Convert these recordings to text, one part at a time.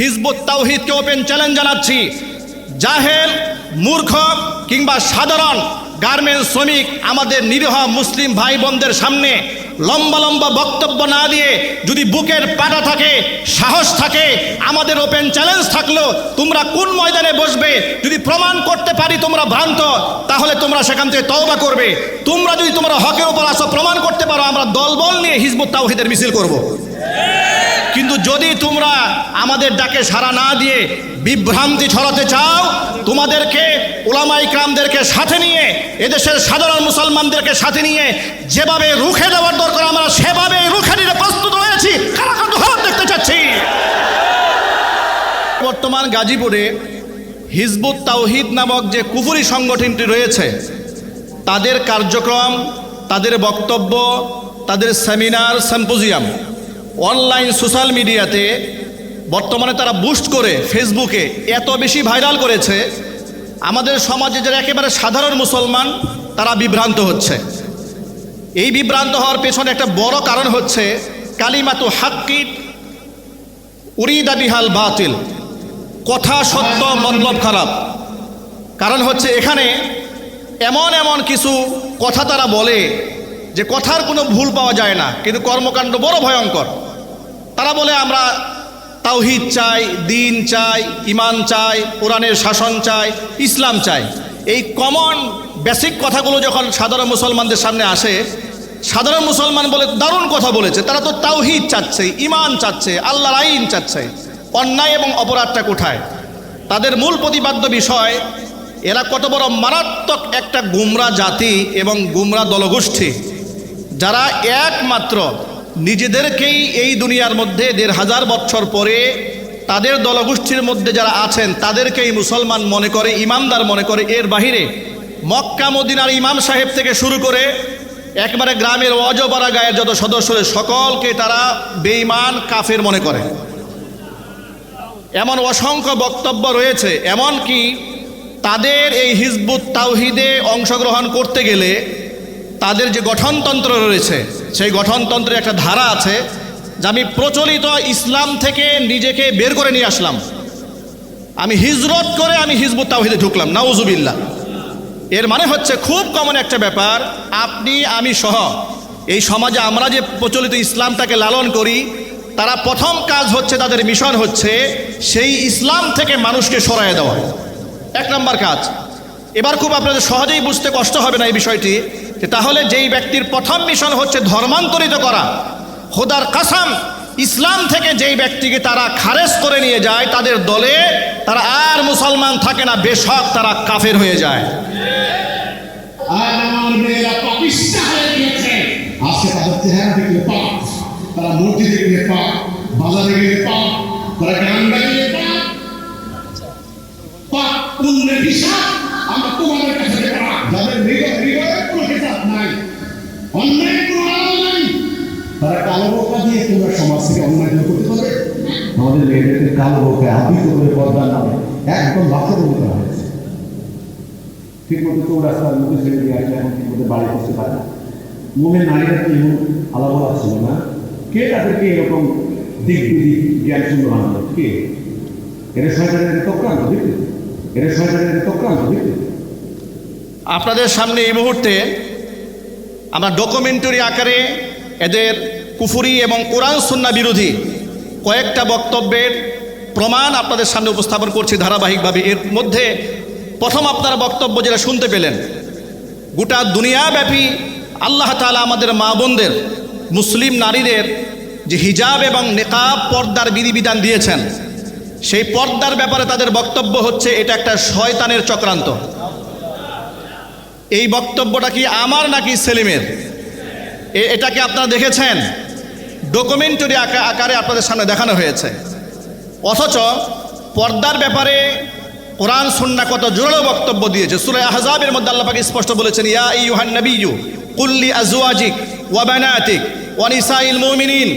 Hizb ut তাওহীদকে open challenge জানাচ্ছি। জাহেল, মূর্খ কিংবা সাধারণ গার্মেন্টস শ্রমিক আমাদের নিরীহ মুসলিম ভাই বোনদের সামনে লম্বা লম্বা বক্তব্য না দিয়ে যদি বুকের পাটা থাকে, সাহস থাকে, আমাদের ওপেন চ্যালেঞ্জ থাকলো তোমরা কোন ময়দানে বসবে, যদি প্রমাণ করতে পারি তোমরা ভ্রান্ত, তাহলে তোমরা সেখান থেকে তওবা করবে। তোমরা যদি তোমরা হকের উপর আসো, প্রমাণ করতে পারো, আমরা দলবল নিয়ে হিজবুত তাওহীদের মিছিল করব। কিন্তু যদি তোমরা আমাদের ডাকে সাড়া না দিয়ে বিভ্রান্তি ছড়াতে চাও, তোমাদেরকে উলামায়ে কেরামদেরকে সাথে নিয়ে, এদেশের সাধারণ মুসলমানদেরকে সাথে নিয়ে যেভাবে রুখে দেওয়ার দরকার আমরা সেভাবে রুখে দিতে প্রস্তুত হয়েছি। হাত দেখতে চাচ্ছি। বর্তমান গাজীপুরে হিজবুত তাওহীদ নামক যে কুফরি সংগঠনটি রয়েছে, তাদের কার্যক্রম, তাদের বক্তব্য, তাদের সেমিনার, সিম্পোজিয়াম অনলাইন সোশ্যাল মিডিয়াতে বর্তমানে তারা বুস্ট করে ফেসবুকে এত বেশি ভাইরাল করেছে, আমাদের সমাজে যারা একেবারে সাধারণ মুসলমান তারা বিভ্রান্ত হচ্ছে। এই বিভ্রান্ত হওয়ার পেছনে একটা বড় কারণ হচ্ছে কালিমাতু হাক্কি উরিদা বিহাল বাতিল, কথা সত্য মতলব খারাপ। কারণ হচ্ছে এখানে এমন এমন কিছু কথা তারা বলে যে কথার কোনো ভুল পাওয়া যায় না, কিন্তু কর্মকাণ্ড বড় ভয়ঙ্কর। তারা বলে আমরা তাওহীদ চাই, দ্বীন চাই, ঈমান চাই, কোরআনের শাসন চাই, ইসলাম চাই। এই কমন বেসিক কথাগুলো যখন সাধারণ মুসলমানদের সামনে আসে, সাধারণ মুসলমান বলে দারুণ কথা বলেছে, তারা তো তাওহীদ চাচ্ছে, ঈমান চাচ্ছে, আল্লাহর আইন চাচ্ছে। অন্যায় এবং অপরাধটা কোথায়? তাদের মূল প্রতিপাদ্য বিষয় এরা কত বড় মারাত্মক একটা গুমরা জাতি এবং গুমরা দলগোষ্ঠী, যারা একমাত্র নিজেদেরকেই এই দুনিয়ার মধ্যে ১৫০০ বছর পরে তাদের দলগোষ্ঠীর মধ্যে যারা আছেন তাদেরকেই মুসলমান মনে করে, ইমানদার মনে করে। এর বাহিরে মক্কা মদিনার ইমাম সাহেব থেকে শুরু করে একবারে গ্রামের অজপাড়া গায়ের যত সদস্য সকলকে তারা বেঈমান, কাফের মনে করে। এমন অসংখ্য বক্তব্য রয়েছে, এমনকি তাদের এই হিজবুত তাওহীদে অংশগ্রহণ করতে গেলে তাদের যে গঠনতন্ত্র রয়েছে, সেই গঠনতন্ত্রের একটা ধারা আছে যে আমি প্রচলিত ইসলাম থেকে নিজেকে বের করে নিয়ে আসলাম, আমি হিজরত করে আমি হিজবুত তাওহীদে ঢুকলাম। নাউজুবিল্লাহ। এর মানে হচ্ছে খুব কমন একটা ব্যাপার, আপনি আমি সহ এই সমাজে আমরা যে প্রচলিত ইসলামটাকে লালন করি, তারা প্রথম কাজ হচ্ছে, তাদের মিশন হচ্ছে সেই ইসলাম থেকে মানুষকে সরায় দেওয়া। এক নম্বর কাজ। এবার খুব আপনাদের সহজেই বুঝতে কষ্ট হবে না এই বিষয়টি, যে তাহলে যেই ব্যক্তির প্রথম মিশন হচ্ছে ধর্মান্তরিত করা, খোদার কসম ইসলাম থেকে যেই ব্যক্তিকে তারা খারেজ করে নিয়ে যায় তাদের দলে, তারা আর মুসলমান থাকে না, বেশক তারা কাফের হয়ে যায়। তারা মসজিদে গিয়ে পাক, বাজারে গিয়ে পাক, তারা গ্রামে গিয়ে পাক, পাক পুণ্যের হিসাব আমরা তোমাদের কাছে পাক। যাদের হৃদয়ে কোনো হিসাব নাই, অন্যায় কোনো আড়াল নাই, তারা কালো বোকা দিয়ে তোমরা সমাজ থেকে অন্যায় করতে পারবে। আমাদের মেয়েদেরকে কালো বোকা আবৃত করে পর্দার নামে একদম বাধ্যতামূলক করা হয়েছে। ঠিক মতো তো রাস্তার মুখে ছেড়ে দিয়ে আসলে এখন ঠিক মতো বাড়ি করতে পারে না। মোমের নারীরা কি এমন আলাদা ছিল না? কে তাদেরকে এরকম দিক বিদিক জ্ঞান শূন্য বানালো? কে? এরা শয়তানের চক্রান্ত দেখতে, এরা শয়তানের চক্রান্ত দেখতে। আপনাদের সামনে এই মুহূর্তে আমরা ডকুমেন্টারি আকারে এদের কুফরি এবং কোরআন সুন্নাহ বিরোধী কয়েকটা বক্তব্যের প্রমাণ আপনাদের সামনে উপস্থাপন করছি ধারাবাহিকভাবে। এর মধ্যে প্রথম আপনারা বক্তব্য যেটা শুনতে পেলেন, গোটা দুনিয়াব্যাপী আল্লাহ তাআলা আমাদের মা বোনদের, মুসলিম নারীদের যে হিজাব এবং নিকাব পর্দার বিধিবিধান দিয়েছেন, সেই পর্দার ব্যাপারে তাদের বক্তব্য হচ্ছে এটা একটা শয়তানের চক্রান্ত। এই বক্তব্যটা কি আমার নাকি সেলিমের? এটাকে আপনারা দেখেছেন, ডকুমেন্টারি আকারে আপনাদের সামনে দেখানো হয়েছে। অথচ পর্দার ব্যাপারে কোরআন সুন্নাহ কত জোরালো বক্তব্য দিয়েছে। সূরা আহজাবের মধ্যে আল্লাহ পাক স্পষ্ট বলেছেন, ইয়া আইয়ুহান নাবিয়্যু কুল লি আজওয়াজিক ওয়া বানাতিক ওয়া নিসাইল মুমিনিন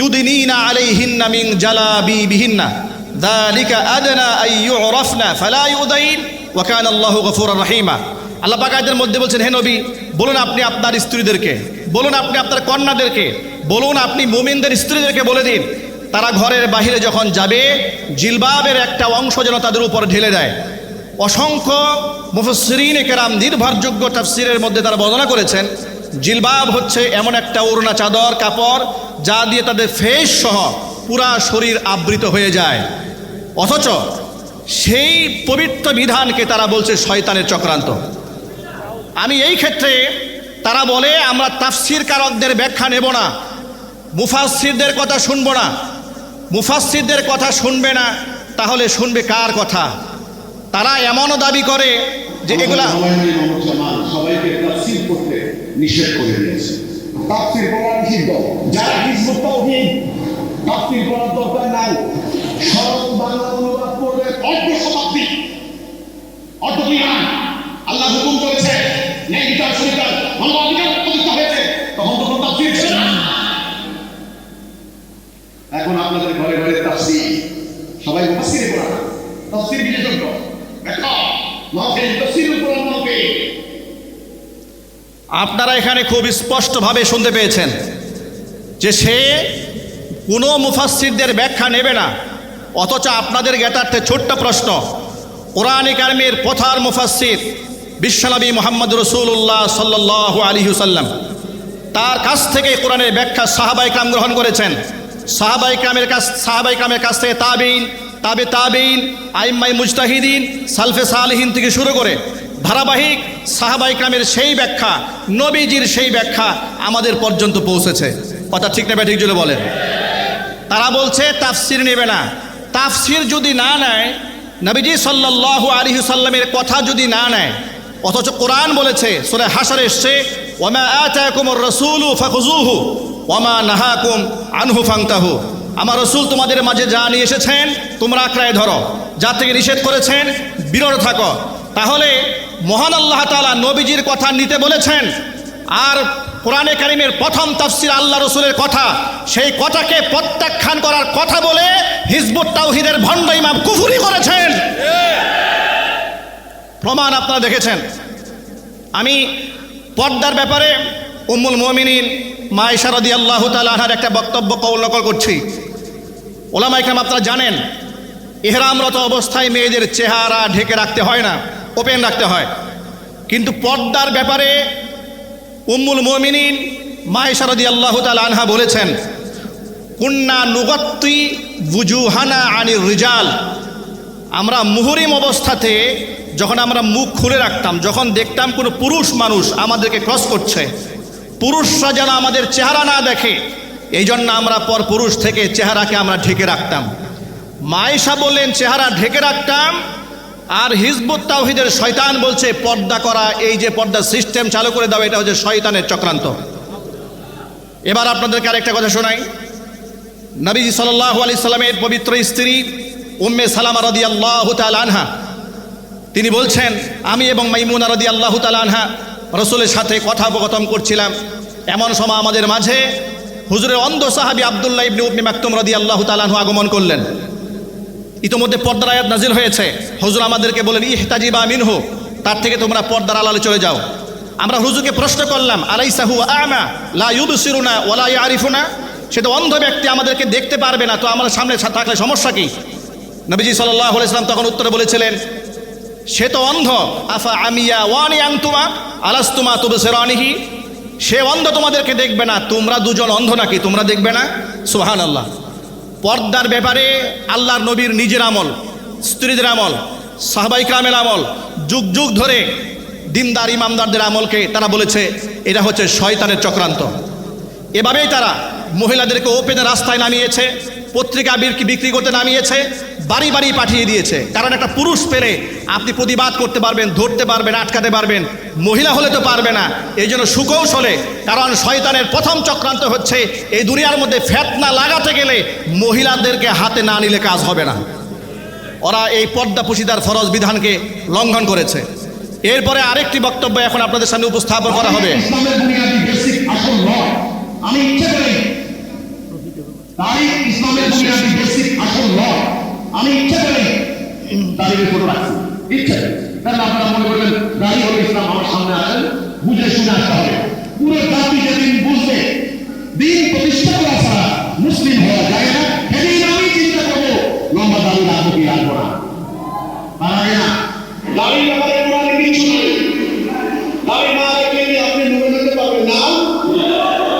ইউদিনিনা আলাইহিন্না মিন জালাবিবিহিন্না যালিকা আদনা আন ইউরাফনা ফালা ইউদাইন ওয়া কানা আল্লাহু গফুরুর রহিমা। আল্লাহ পাক আয়াতের মধ্যে বলছেন, হে নবী বলুন আপনি আপনার স্ত্রীদেরকে, বলুন আপনি আপনার কন্যাদেরকে, বলুন আপনি মুমিনদের স্ত্রীদেরকে বলে দিন তারা ঘরের বাহিরে যখন যাবে জিলবাবের একটা অংশ যেন তাদের উপর ঢেলে দেয়। অসংখ্য মুফাসসিরিনে কেরাম নির্ভরযোগ্য তাফসিরের মধ্যে তারা বর্ণনা করেছেন জিলবাব হচ্ছে এমন একটা ওড়না চাদর কাপড় যা দিয়ে তাদের ফেস সহ পুরা শরীর আবৃত হয়ে যায়, অথচ সেই পবিত্র বিধানকে তারা বলছে শয়তানের চক্রান্ত। আমি এই ক্ষেত্রে তারা বলে আমরা তাফসির কারকদের ব্যাখ্যা নেব না, মুফাসসিরদের কথা শুনবো না। মুফাসসিরদের কথা শুনবে না, তাহলে শুনবে কার কথা? তারা এমনও দাবি করে যে এগুলা সবাইকে তাফসীর করতে নিষেধ করে দিয়েছে। তাফসীর করা নিষিদ্ধ। যারা হিজবুত তাওহীদ তাফসীর করার দরকার নাই, সরল বাংলা অনুবাদ করবে। অর্ধ শতাব্দী অর্ধ বিধান আল্লাহ হুকুম করেছে, ন্যায় বিচার শরীয়ত মানবাধিকার প্রতিষ্ঠা হয়েছে, তখন তাফসীর ছিল না। এখন আপনাদের ঘরে ঘরে তাফসীর, সবাই মুফাসসির কোরআন, তাফসীর বিশেষজ্ঞ, একটা মাহফিল তাফসীর কোরআন মাহফিল। আপনারা এখানে খুব স্পষ্টভাবে শুনতে পেয়েছেন যে সে কোনো মুফাসসিরদের ব্যাখ্যা নেবে না, অথচ আপনাদের জ্ঞাতার্থে ছোট্ট প্রশ্ন, কোরআনে কারিমের পথার মুফাসসির বিশ্বনবী মুহাম্মদ রাসূলুল্লাহ সাল্লাল্লাহু আলাইহি ওয়াসাল্লাম, তার কাছ থেকে কোরআনের ব্যাখ্যা সাহাবায়ে কেরাম গ্রহণ করেছেন। সাহাবায়ে কেরামের কাছ থেকে তাবিঈন, তাবে তাবিঈন, আইম্মায়ে মুজতাহিদিন, সালফে সালেহিন থেকে শুরু করে ধারাবাহিক সাহাবায়ে কেরামের সেই ব্যাখ্যা, নবীজির সেই ব্যাখ্যা আমাদের পর্যন্ত পৌঁছেছে। কথা ঠিক না ঠিক জুড়ে বলেন? তারা বলছে তাফসির নেবে না। তাফসির যদি না নেয়, নবীজি সাল্লাল্লাহু আলাইহি ওয়াসাল্লামের কথা যদি না নেয়, অথচ কোরআন বলেছে সূরা হাশরে এসেছে ওয়ামা আতাকুমুর রাসূলু ফাখুযুহু ওয়ামা নাহাকুম আনহু ফান্তাহু। আমার রাসূল তোমাদের মাঝে যা নিয়ে এসেছেন তোমরা আঁকড়ায় ধরো, যা থেকে নিষেধ করেছেন বিরত থাকো। তাহলে মহান আল্লাহ তাআলা নবীজির কথা নিতে বলেছেন, আর কোরআনে কারিমের প্রথম তাফসির আল্লাহ রসুলের কথা, সেই কথাকে প্রত্যাখ্যান করার কথা বলে হিজবুত তাওহীদের ভণ্ড ইমাম কুফরি করেছেন। প্রমাণ আপনারা দেখেছেন। আমি পর্দার ব্যাপারে উম্মুল মুমিনিন মা আয়েশা রাদিয়াল্লাহু তাআলা আনহার একটা বক্তব্য কওল নকল করছি। ওলামায়ে কেরাম আপনারা জানেন, ইহরামরত অবস্থায় মেয়েদের চেহারা ঢেকে রাখতে হয় না, ওপেন রাখতে হয়। কিন্তু পর্দার ব্যাপারে উম্মুল মুমিনিন মা আয়েশা রাদিয়াল্লাহু তাআলা আনহা বলেছেন, কুন্না নুগত্তি বুজুহানা আনির রিজাল, আমরা মুহরিম অবস্থাতে যখন আমরা মুখ খুলে রাখতাম, যখন দেখতাম কোনো পুরুষ মানুষ আমাদেরকে ক্রস করছে, পুরুষরা যেন আমাদের চেহারা না দেখে, এই জন্য আমরা পর পুরুষ থেকে চেহারাকে আমরা ঢেকে রাখতাম। মা আয়েশা বললেন চেহারা ঢেকে রাখতাম, আর হিজবুত তাওহীদের শয়তান বলছে পর্দা করা, এই যে পর্দা সিস্টেম চালু করে দাও, এটা হচ্ছে শয়তানের চক্রান্ত। এবার আপনাদেরকে আরেকটা কথা শোনাই। নবীজি সাল্লাল্লাহু আলাইহি সাল্লামের পবিত্র স্ত্রী উম্মে সালামা রাদিয়াল্লাহু তাআলা আনহা তিনি বলছেন, আমি এবং মাইমুনা রাদিয়াল্লাহু তাআলা আনহা রাসূলের সাথে কথোপকথন করছিলাম। এমন সময় আমাদের মাঝে হুজুরের অন্ধ সাহাবী আব্দুল্লাহ ইবনে উম্মে মাকতুম রাদিয়াল্লাহু তাআলা আনহু আগমন করলেন। ইতোমধ্যে পর্দার আয়াত নাজিল হয়েছে। হুজুর আমাদেরকে বলেন ইহতাজিবা মিনহু, তার থেকে তোমরা পর্দার আড়ালে চলে যাও। আমরা হুজুরকে প্রশ্ন করলাম, আলাইসা হুয়া আ'মা লা ইউবসিরুনা ওয়া লা ইয়ারিফুনা, সে তো অন্ধ ব্যক্তি, আমাদেরকে দেখতে পারবে না, তো আমার সামনে থাকলে সমস্যা কি? নবীজি সাল্লাল্লাহু আলাইহি ওয়াসাল্লাম তখন উত্তরে বলেছিলেন, সে তো অন্ধ, আফা আমিয়া ওয়ানি আনতুমা আলাস্তুমা তুবসিরানিহি, সে অন্ধ, তোমাদেরকে দেখবে না, তোমরা দুজন অন্ধ নাকি, তোমরা দেখবে না? সুবহানাল্লাহ। পর্দার ব্যাপারে আল্লাহর নবীর নিজের আমল, স্ত্রীদের আমল, সাহাবায়ে কেরামের আমল, যুগ যুগ ধরে দিনদার ইমামদারদের আমলকে তারা বলেছে এটা হচ্ছে শয়তানের চক্রান্ত। এভাবেই তারা মহিলাদেরকে ওপেনে রাস্তায় নামিয়েছে, পত্রিকা বিক্রি করতে নামিয়েছে, বাড়ি বাড়ি পাঠিয়ে দিয়েছে। কারণ একটা পুরুষ পেলে আপনি প্রতিবাদ করতে পারবেন, ধরতে পারবেন, আটকাতে পারবেন, মহিলা হলে তো পারবে না। এই জন্য সুকৌশলে, কারণ শয়তানের প্রথম চক্রান্ত হচ্ছে এই দুনিয়ার মধ্যে ফিতনা লাগাতে গেলে মহিলাদেরকে হাতে না নিলে কাজ হবে না। ওরা এই পর্দা পুশিদার ফরজ বিধানকে লঙ্ঘন করেছে। এরপরে আরেকটি বক্তব্য এখন আপনাদের সামনে উপস্থাপন করা হবে। ইসলামের বুনিয়াদি বেসিক আসল নয়, আমি ইচ্ছে করি তাই ইসলামের বুনিয়াদি বেসিক আসল নয়, আমি ইচ্ছে করি দাঁড়িয়ে ফটো রাখছি, ইচ্ছে। তাহলে আপনারা মনে করবেন দাঁড়িয়ে হল ইসলাম, আমার সামনে আসেন, বুঝে শুনে আসতে হবে। পুরো জাতি যেদিন বুঝবে দিন প্রতিষ্ঠা করা ছাড়া মুসলিম হওয়া যায় না। সেদিন আমি চিন্তা করবো লম্বা দাড়ি রাখবো কি রাখবো না। পারা যায় না। দাড়ির ব্যাপারে কোরআনে কিচ্ছু নেই। দাড়ি না রাখলে আপনি নূরে যেতে পারবেন না,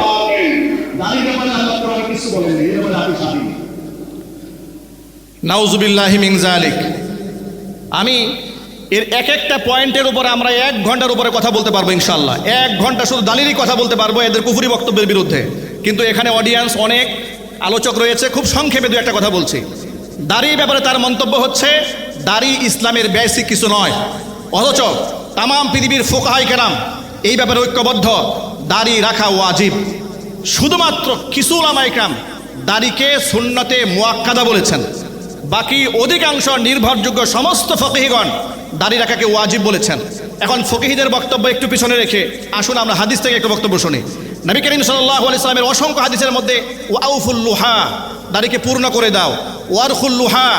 পারবেন। দাড়ির ব্যাপারে আল্লাহ কোরআনে কিছু বলেন না, এর ব্যাপারে আপনি স্বাধীন। নাউজুবিল্লাহি মিন যালিক। আমি এর এক একটা পয়েন্টের উপরে আমরা 1 ঘন্টার উপরে কথা বলতে পারবো ইনশাআল্লাহ। 1 ঘন্টা শুধু দালিলই কথা বলতে পারবো এদের কুফরি বক্তব্যের বিরুদ্ধে। কিন্তু এখানে অডিয়েন্স অনেক আলোচক রয়েছে, খুব সংক্ষেপে 2 একটা কথা বলছি। দাড়ির ব্যাপারে তার মন্তব্য হচ্ছে দাড়ি ইসলামের বেসিক কিছু নয়, অথচ তাম পৃথিবীর ফুকাহায়ে কেরাম এই ব্যাপারে ঐক্যবদ্ধ, দাড়ি রাখা ওয়াজিব। শুধুমাত্র কিছু উলামায়ে কেরাম দাড়িকে সুন্নতে মুআক্কাদা বলেছেন, বাকি অধিকাংশ নির্ভরযোগ্য সমস্ত ফকিহগণ দাড়ি রাখাকে ওয়াজিব বলেছেন। এখন ফকিহদের বক্তব্য একটু পিছনে রেখে আসুন আমরা হাদিস থেকে একটু বক্তব্য শুনি। নবী করিম সাল্লাল্লাহু আলাইহি সাল্লামের অসংখ্য হাদিসের মধ্যে ওয়াউফুল লুহা, দাড়িকে পূর্ণ করে দাও, ওয়ারখুল লুহা,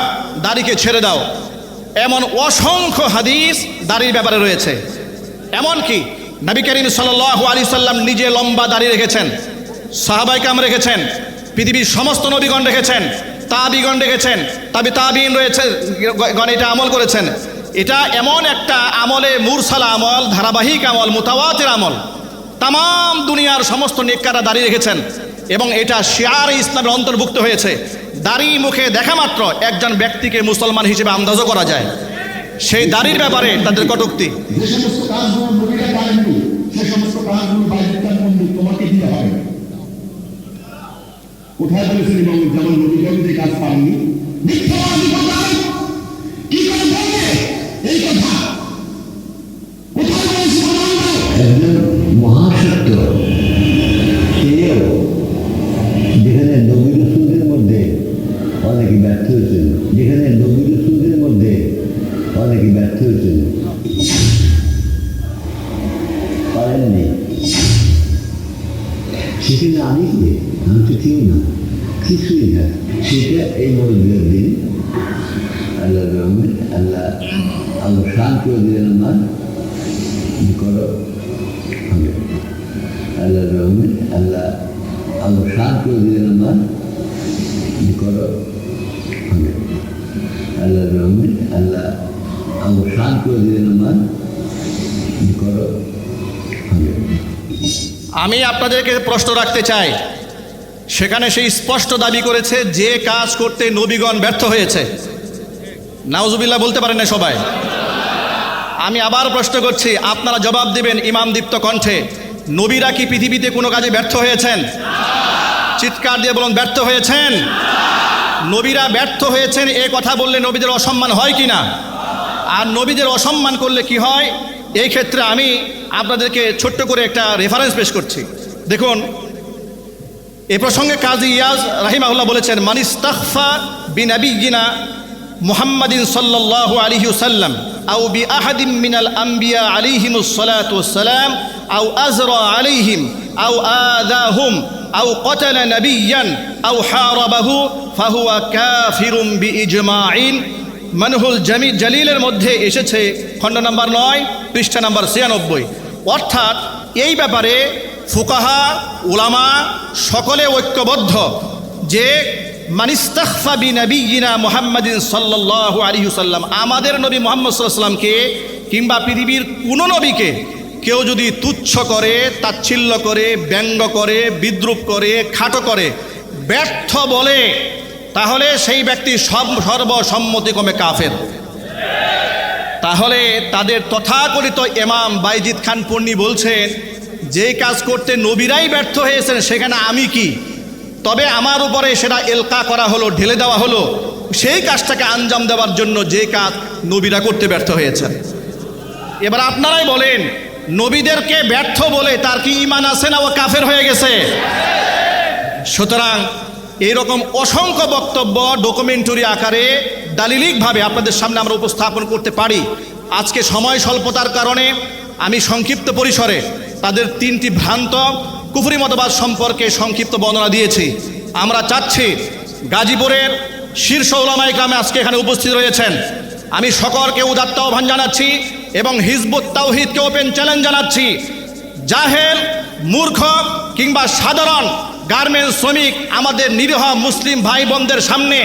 দাড়িকে ছেড়ে দাও, এমন অসংখ্য হাদিস দাড়ির ব্যাপারে রয়েছে। এমনকি নবী করিম সাল্লাল্লাহু আলাইহি সাল্লাম নিজে লম্বা দাড়ি রেখেছেন, সাহাবায়ে কেরাম রেখেছেন, পৃথিবীর সমস্ত নবীগণ রেখেছেন, তাবিগণ রেখেছেন, তাবিঈন রয়েছে গণ এটা আমল করেছেন। এটা এমন একটা আমলে মুরসাল আমল, ধারাবাহিক আমল, মুতাওয়াতির আমল। তাম দুনিয়ার সমস্ত নেককাররা দাড়ি রেখেছেন এবং এটা শিয়ার ইসলামের অন্তর্ভুক্ত হয়েছে। দাড়ি মুখে দেখা মাত্র একজন ব্যক্তিকে মুসলমান হিসেবে আন্দাজও করা যায়। সেই দাড়ির ব্যাপারে তাদের কটূক্তি। যে সমস্ত কাজগুলো নবীরা করেননি সে সমস্ত কাজগুলো বাধ্যতার মধ্যে তোমাকে দিতে হবে। কোথায় বলেছেন ইমাম যেমন নবীগণ যে কাজ পাননি, মিথ্যাবাদী বলেন কি করে বলবে এই কথা? কোথায় বলেছে একজন মহাসত্য সেও যেখানে নবী রাসূলদের মধ্যে অনেকে ব্যর্থ হয়েছেন, যেখানে নবী রাসূলদের মধ্যে অনেকে ব্যর্থ হয়েছেন, পারেননি, সেখানে আমি তো কেউ না, কিছুই না। সেটা এই মরুদের দিন আল্লাহ রহমান আল্লাহ আল্লাহ শান করে দিলেন আমার করো হবে। আল্লাহ রহমান আল্লাহ আল্লাহ শান করে দিলেন আমার করো হবে। আল্লাহ রহমান আল্লাহ আল্লাহ শান করে দিলেন আমার করো হবে। আমি আপনাদেরকে প্রশ্ন রাখতে চাই, সেখানে সেই স্পষ্ট দাবি করেছে যে কাজ করতে নবীগণ ব্যর্থ হয়েছে। নাউজুবিল্লাহ বলতে পারেন না সবাই? আমি আবার প্রশ্ন করছি, আপনারা জবাব দিবেন ইমাম দীপ্ত কণ্ঠে, নবীরা কি পৃথিবীতে কোনো কাজে ব্যর্থ হয়েছেন? চিৎকার দিয়ে বলুন, ব্যর্থ হয়েছেন? নবীরা ব্যর্থ হয়েছেন এ কথা বললে নবীদের অসম্মান হয় কি না? আর নবীদের অসম্মান করলে কি হয়? এই ক্ষেত্রে আমি আপনাদেরকে ছোট্ট করে একটা রেফারেন্স পেশ করছি। দেখুন, এ প্রসঙ্গে কাজী ইয়াজ রাহিমাহুল্লাহ বলেছেন, মানিস্তাগফা বিনাবিয়িনা মুহাম্মাদিন সাল্লাল্লাহু আলাইহি ওয়াসাল্লাম আও বিআহাদিন মিনাল আম্বিয়া আলাইহিমুস সালাতু ওয়াসসালাম আও আজরা আলাইহিম আও আযাহুম আও ক্বাতালা নাবিয়্যান আও হারাবাহু ফাহুয়া কাফিরুম বিইজমাইন। মানহুল জালিলের মধ্যে এসেছে খণ্ড নম্বর 9 পৃষ্ঠা নম্বর 96। অর্থাৎ এই ব্যাপারে ফুকাহা উলামা সকলে ঐক্যবদ্ধ যে মানিস্তাগফা বিনাবিয়িনা মুহাম্মাদিন সাল্লাল্লাহু আলাইহি ওয়াসাল্লাম, আমাদের নবী মুহাম্মদ সাল্লাল্লাহু আলাইহি ওয়াসাল্লামকে কিংবা পৃথিবীর কোনো নবীকে কেউ যদি তুচ্ছ করে, তাচ্ছিল্য করে, ব্যঙ্গ করে, বিদ্রূপ করে, খাটো করে, ব্যর্থ বলে, তাহলে সেই ব্যক্তি সর্বসম্মতিক্রমে কাফের। তাহলে তাদের তথাকথিত ইমাম বাইজিদ খান পন্নী বলছেন যে কাজ করতে নবীরাই ব্যর্থ হয়েছেন সেখানে আমি কি? তবে আমার উপরে সেটা এলকা করা হলো, ঢেলে দেওয়া হলো সেই কাজটাকে আঞ্জাম দেওয়ার জন্য যে কাজ নবীরা করতে ব্যর্থ হয়েছেন। এবার আপনারাই বলেন, নবীদেরকে ব্যর্থ বলে তার কি ঈমান আছে না ও কাফের হয়ে গেছে? সুতরাং এইরকম অসংখ্য বক্তব্য ডকুমেন্টারি আকারে দালিলিকভাবে আপনাদের সামনে আমরা উপস্থাপন করতে পারি। আজকে সময় স্বল্পতার কারণে আমি সংক্ষিপ্ত পরিসরে তাদের 3টি ভ্রান্ত কুফরি মতবাদ সম্পর্কে সংক্ষিপ্ত বর্ণনা দিয়েছি। আমরা চাচ্ছি গাজীপুরের শীর্ষ উলামায়ে কেরাম আজকে এখানে উপস্থিত রয়েছেন, আমি সকলকে উদাত্ত আহ্বান জানাচ্ছি এবং হিজবুত তাওহীদকে ওপেন চ্যালেঞ্জ জানাচ্ছি। জাহেল, মূর্খ কিংবা সাধারণ গার্মেন্টস শ্রমিক আমাদের নিরীহ মুসলিম ভাই বোনদের সামনে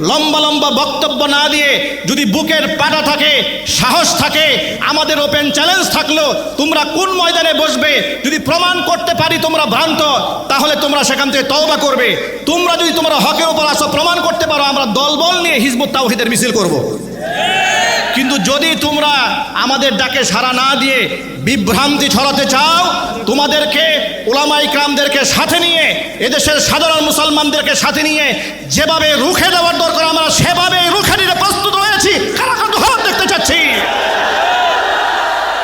লম্বা লম্বা বক্তব্য না দিয়ে যদি বুকের পাটা থাকে, সাহস থাকে, আমাদের ওপেন চ্যালেঞ্জ থাকলো তোমরা কোন ময়দানে বসবে, যদি প্রমাণ করতে পারি তোমরা ভ্রান্ত, তাহলে তোমরা সেখান থেকে তওবা করবে। তোমরা যদি তোমরা হকের উপর আসো, প্রমাণ করতে পারো, আমরা দলবল নিয়ে হিজবুত তাওহীদের মিছিল করব। কিন্তু যদি তোমরা আমাদের ডাকে সাড়া না দিয়ে বিভ্রান্তি ছড়াতে চাও, তোমাদেরকে উলামায়ে কেরামদেরকে সাথে নিয়ে, এদেশের সাধারণ মুসলমানদেরকে সাথে নিয়ে যেভাবে রুখে দেওয়ার দরকার আমরা সেভাবে রুখে দিতে প্রস্তুত রয়েছি। কারা কারা হাত দেখতে চাচ্ছি?